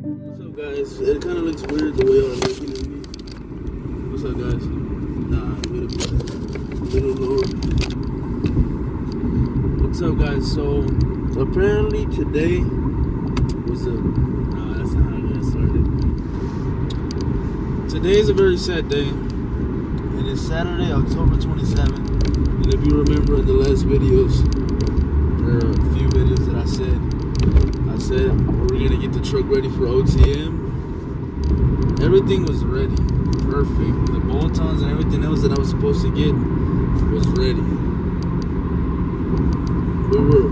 What's up, guys? It kind of looks weird the way y'all are looking at me. What's up, guys? Nah, wait a little lower. What's up, guys? So, apparently today was nah, that's not how I got started. Today is a very sad day. It is Saturday, October 27th. And if you remember in the last videos, there are a few videos that I said we're gonna get the truck ready for OTM. Everything was ready, perfect. The bolt-ons and everything else that I was supposed to get was ready. We were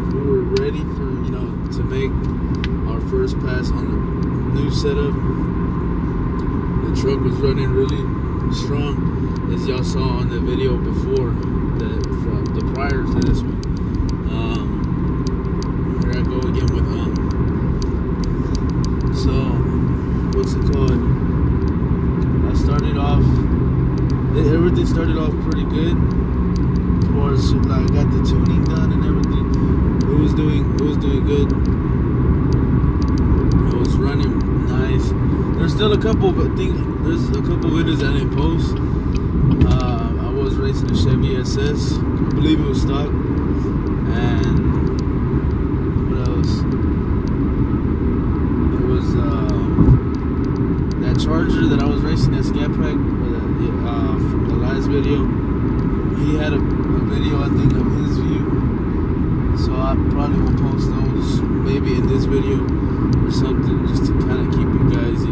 ready for, to make our first pass on the new setup. The truck was running really strong, as y'all saw on the video before, from the prior to this one. Here I go again with so what's it called? Everything started off pretty good. As far as I got the tuning done and everything, it was doing good. It was running nice. There's still a couple of things. There's a couple of videos I didn't post. I was racing a Chevy SS. I believe it was stock. And what else? It was that Charger that I was racing, that Scat Pack from the last video. He had a video, I think, of his view. So I probably will post those maybe in this video or something, just to kind of keep you guys,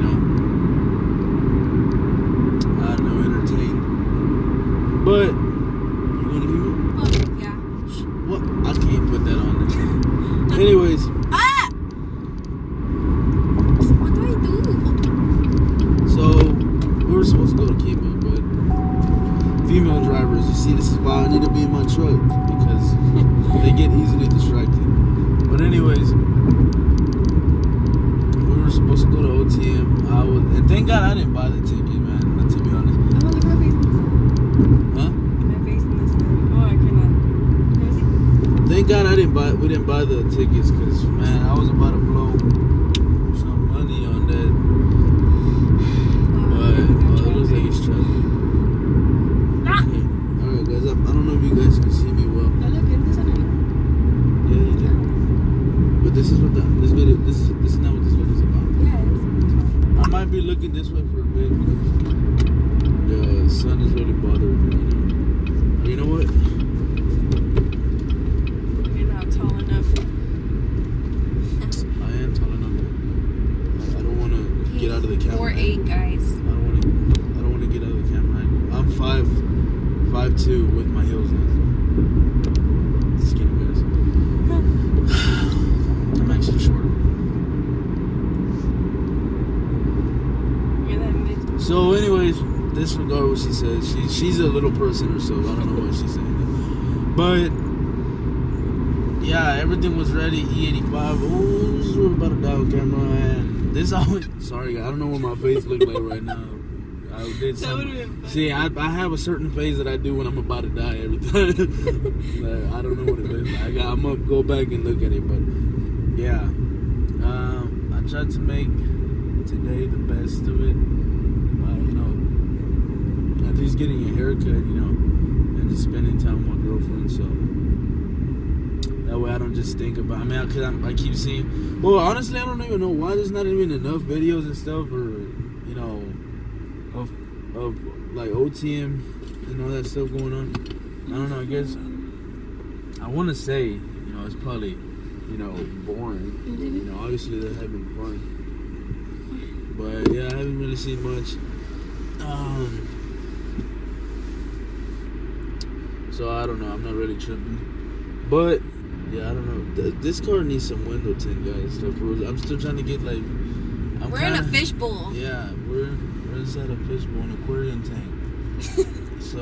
entertained. But you want to hear me? Oh, yeah. What? I can't put that on there. Anyways. What do I do? So we were supposed to go to Kiva, but female drivers, you see, this is why I need to be in my truck, because they get easily distracted. But anyways, we were supposed to go to OTM. And thank God I didn't buy the ticket, man. To be honest. Oh, look at my face in this one. Huh? My face in this one. Oh, I cannot. Can you see? Thank God we didn't buy the tickets, because man, I was about to blow some money on that. But it looks like it's trouble. Okay. Alright, guys, I don't know if you guys can see me well. No, look, in this one. Yeah, you do. But this is what this is not what this video is about. Yeah, it is. I might be looking this way for a bit because the sun is really bothering me. You know what? You're not tall enough. I am tall enough. I don't want to get out of the camera. 4'8", guys. I don't want to get out of the camera angle. I'm 5'2" with my heels on. Skinny guys. I'm actually shorter. You're that mid. So, anyways, disregard what she says. She's a little person herself. I don't know what she's saying. But yeah, everything was ready. E85. Oh, we're about to die on camera. And this always. Sorry, I don't know what my face looks like right now. I did something. See, I have a certain phase that I do when I'm about to die every time. I don't know what it is. I'm gonna go back and look at it, but yeah, I tried to make today the best of it. At least getting a haircut, and just spending time with my girlfriend. So that way I don't just think about. Because I keep seeing. Well, honestly, I don't even know why there's not even enough videos and stuff, or of like OTM and all that stuff going on. I don't know. I guess I want to say, it's probably, boring. Obviously they're having fun, but yeah, I haven't really seen much. So I don't know. I'm not really tripping, but yeah, I don't know. This car needs some window tint, guys. So I'm still trying to get like. We're in a fishbowl. Yeah, we're inside a fishbowl, an aquarium tank. So,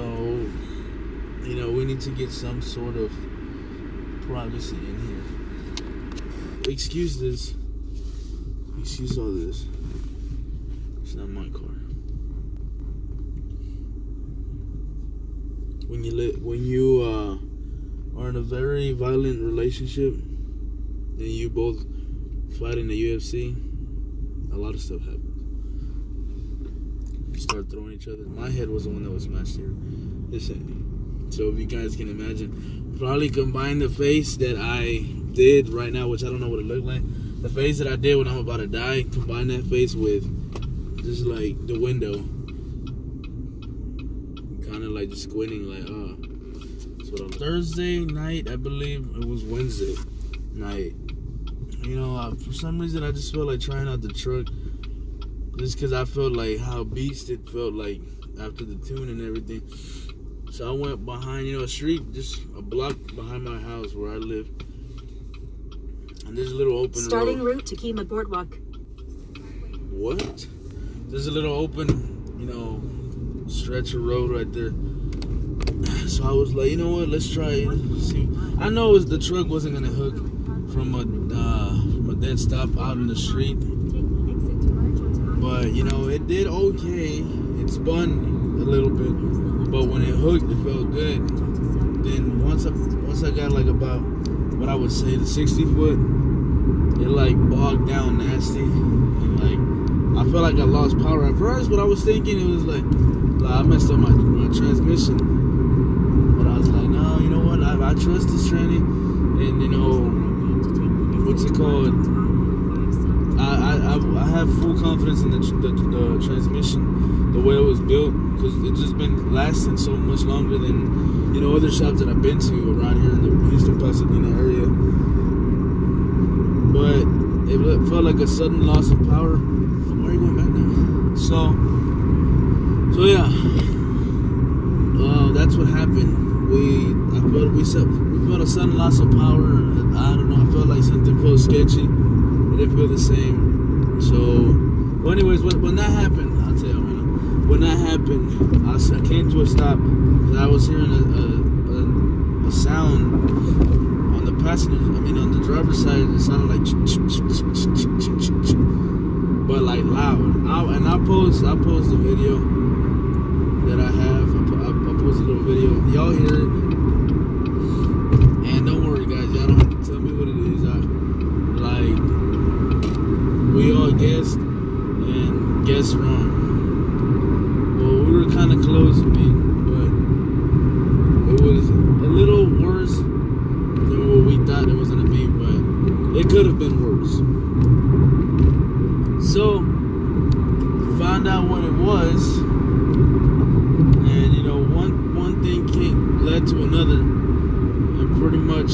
we need to get some sort of privacy in here. Excuse this. Excuse all this. It's not my car. When you are in a very violent relationship and you both fight in the UFC, a lot of stuff happens. You start throwing each other. My head was the one that was smashed here. This end. So if you guys can imagine, probably combine the face that I did right now, which I don't know what it looked like. The face that I did when I'm about to die, combine that face with just like the window. Kind of like just squinting like, So Thursday night, I believe it was Wednesday night. You know, for some reason I just felt like trying out the truck. Just because I felt like how beast it felt like after the tune and everything. So I went behind, a street, just a block behind my house where I live. And there's a little open Starting road. route to Kima Boardwalk. What? There's a little open, stretch of road right there. So I was like, you know what? Let's try it. See, I know the truck wasn't gonna hook from a dead stop out in the street, but it did okay. It spun a little bit, but when it hooked, it felt good. Then once I got like about what I would say the 60 foot, it like bogged down nasty, and like I felt like I lost power at first. But I was thinking it was like I messed up my transmission. But I was like, no, you know what? I trust this tranny, and what's it called? I have full confidence in the transmission, the way it was built, because it's just been lasting so much longer than other shops that I've been to around here in the Houston, Pasadena area. But it felt like a sudden loss of power. Why are you going back now? So yeah, that's what happened. We felt a sudden loss of power. I don't know. I felt like something felt sketchy. It didn't feel the same. So, well, anyways, when that happened, I'll tell you. When that happened, I came to a stop. I was hearing a sound on the passenger. On the driver's side, it sounded like, but like loud. I post the video that I have. I post a little video. Y'all hear it, and don't worry, guys. Y'all don't have to tell me what it is. We all guessed and guessed wrong. Well, we were kind of close, but it was a little worse than what we thought it was gonna be. But it could have been worse. So found out what it was, and one thing led to another, and pretty much,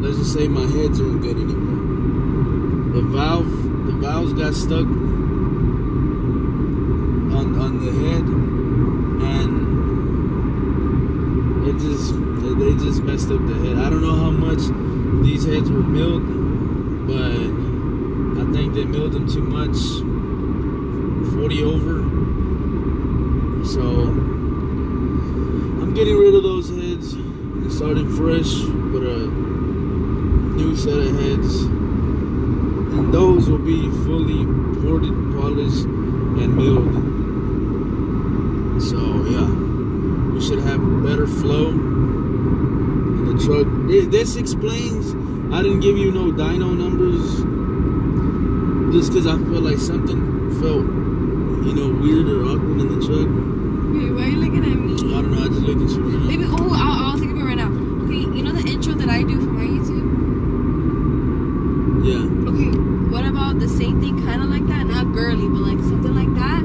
let's just say my heads aren't good anymore. The valves got stuck on the head, and they just messed up the head. I don't know how much these heads were milled, but I think they milled them too much, 40 over. So I'm getting rid of those heads and starting fresh with a new set of heads. And those will be fully ported, polished, and milled. So yeah, we should have better flow in the truck. This explains, I didn't give you no dyno numbers, just because I felt like something felt, weird or awkward in the truck. Wait, why are you looking at me? I don't know, I just looked at you right now. Maybe, I'll think of it right now. Okay, the intro that I do for my YouTube? Yeah. Okay, what about the same thing, kind of like that? Not girly, but like something like that,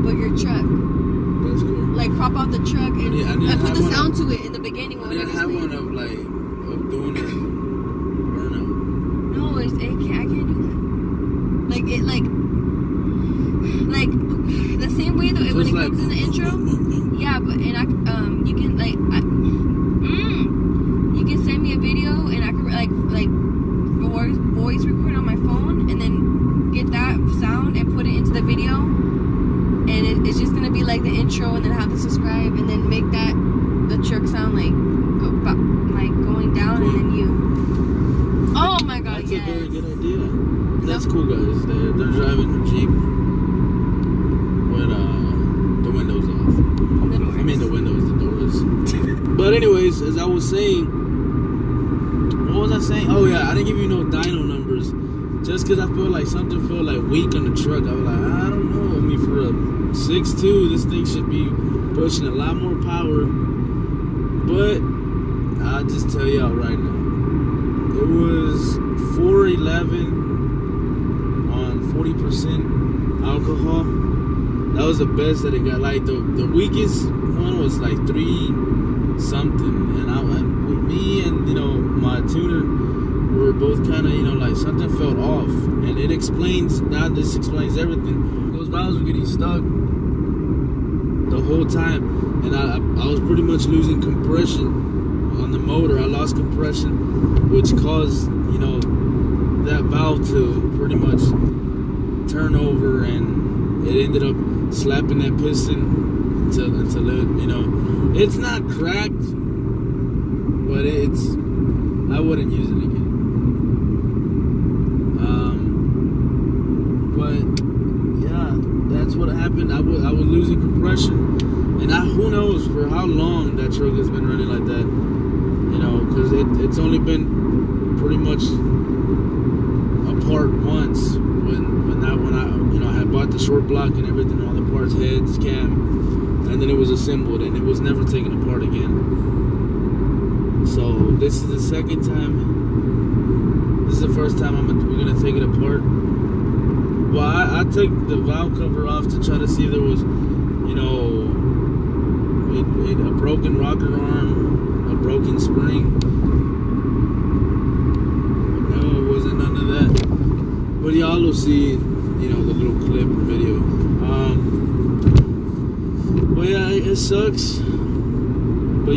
but your truck. That's cool. Like crop out the truck and I put the sound to it in the beginning. I didn't have one of doing it burnout. No, I can't do that. Like the same way though, So when it like, comes in the intro. Yeah, but you can you can send me a video and I can voice record on my phone and then get that sound and put it into the video, and it's just gonna be like the intro, and then have to subscribe and then make that the truck sound like going down, and then you. Oh my God! That's yes. a very good idea. That's cool, guys. They're driving a Jeep with the windows off. The doors. I mean the windows, the doors. But anyways, as I was saying, what was I saying? Oh yeah, I didn't give you no dyno numbers, just because I felt like something felt like weak on the truck. I was like, I don't know. I mean, for a 6'2", this thing should be pushing a lot more power. But I'll just tell y'all right now, it was 411 on 40% alcohol. That was the best that it got. Like the weakest one was like 3 something, and with me and my tuner, we were both kind of like something felt off, and it explains. Now this explains everything. Those valves were getting stuck the whole time, and I was pretty much losing compression on the motor. I lost compression, which caused that valve to pretty much turn over, and it ended up slapping that piston until it, it's not cracked, but I wouldn't use it again. But yeah, that's what happened. I was losing compression, and who knows for how long that truck has been running like that. Because it's only been pretty much apart once when I had bought the short block and everything, all the parts, heads, cam, and then it was assembled, and it was never taken apart again. So this is the second time. This is the first time we're gonna take it apart. Well, I took the valve cover off to try to see if there was, a broken rocker arm, a broken spring. But no, it wasn't none of that. But y'all will see, the little clip or video. But yeah, it sucks. But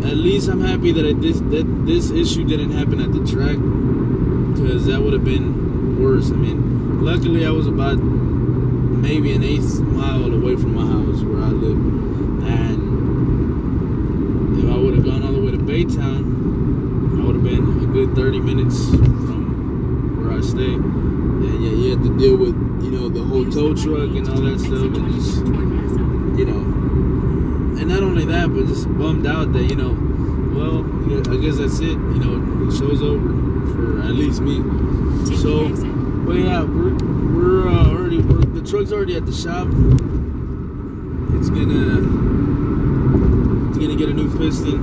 at least I'm happy that this issue didn't happen at the track, because that would have been worse. I mean, luckily I was about maybe an 1/8 mile away from my house where I live, and if I would have gone all the way to Baytown, I would have been a good 30 minutes from where I stay. And yeah, you have to deal with the whole tow truck and all that stuff, and just and not only that, but just bummed out that well, I guess that's it. The show's over for at least me. So, but yeah, we're already the truck's already at the shop. It's gonna get a new piston.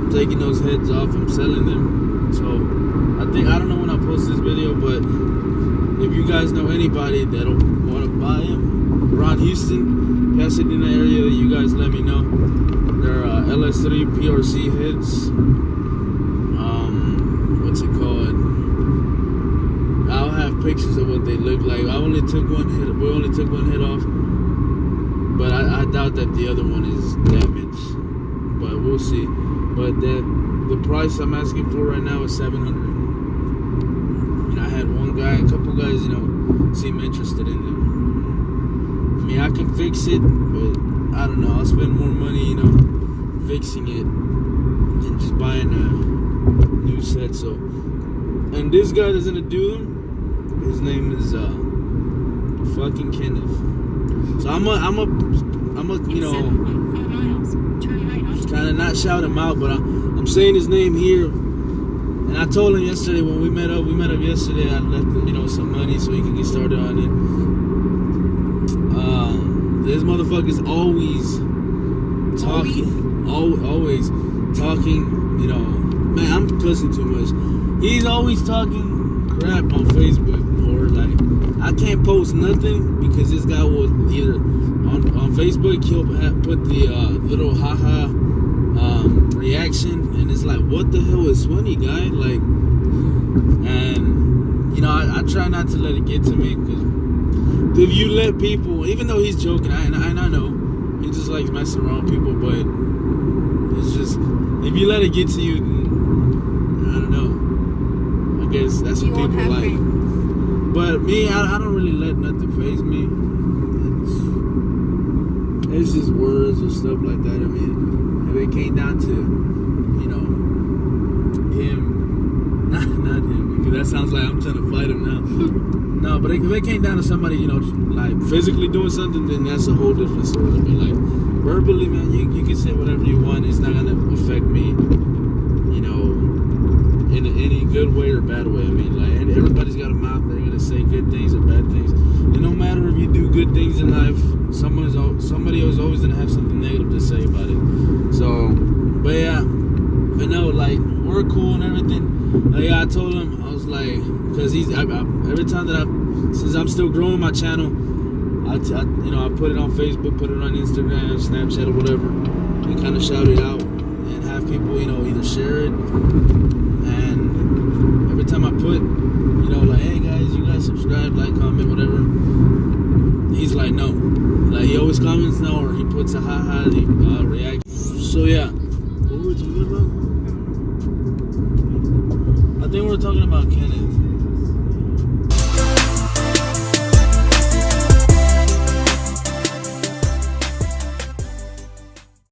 I'm taking those heads off. I'm selling them. So I don't know when I post this video, but if you guys know anybody that'll want to buy them around Houston, Pasadena area, you guys let me know. They're LS3 PRC heads. What's it called? I'll have pictures of what they look like. We only took one head off, but I doubt that the other one is damaged. But we'll see. But the price I'm asking for right now is $700. I had a couple guys, seem interested in them. I mean, I can fix it, but I don't know. I'll spend more money, fixing it than just buying a new set. So, and this guy that's gonna do them, his name is fucking Kenneth. So I'm a kind of not shout him out, but I'm saying his name here. And I told him yesterday when we met up yesterday, I left him, some money so he could get started on it. This motherfucker's always talking, always talking, man, I'm cussing too much. He's always talking crap on Facebook, or like, I can't post nothing because this guy will either, on Facebook, he'll put the little haha reaction, and it's like, what the hell is funny, guy? Like, and I try not to let it get to me, because if you let people, even though he's joking, and I know he just likes messing around with people, but it's just, if you let it get to you, I don't know, I guess that's what people like. But me, I don't really let nothing faze me. It's just words or stuff like that. I mean, if it came down to, him, not him, because that sounds like I'm trying to fight him now. No, but if it came down to somebody, like physically doing something, then that's a whole different story. But like verbally, man, you can say whatever you want. It's not gonna affect me, in any good way or bad way. I mean, like everybody's got a mouth. They're gonna say good things or bad things. And no matter if you do good things in life, somebody is always gonna have something negative to say about it. So, but yeah, but no, like we're cool and everything. Like I told him, I was like, because every time that since I'm still growing my channel, I put it on Facebook, put it on Instagram, Snapchat, or whatever, and kind of shout it out and have people, either share it. And every time I put, like, hey guys, you guys subscribe, like, comment, whatever, he's like, no. Like, he always comments no, or he puts a ha reaction. So yeah, what were we talking about? I think we were talking about Kenneth.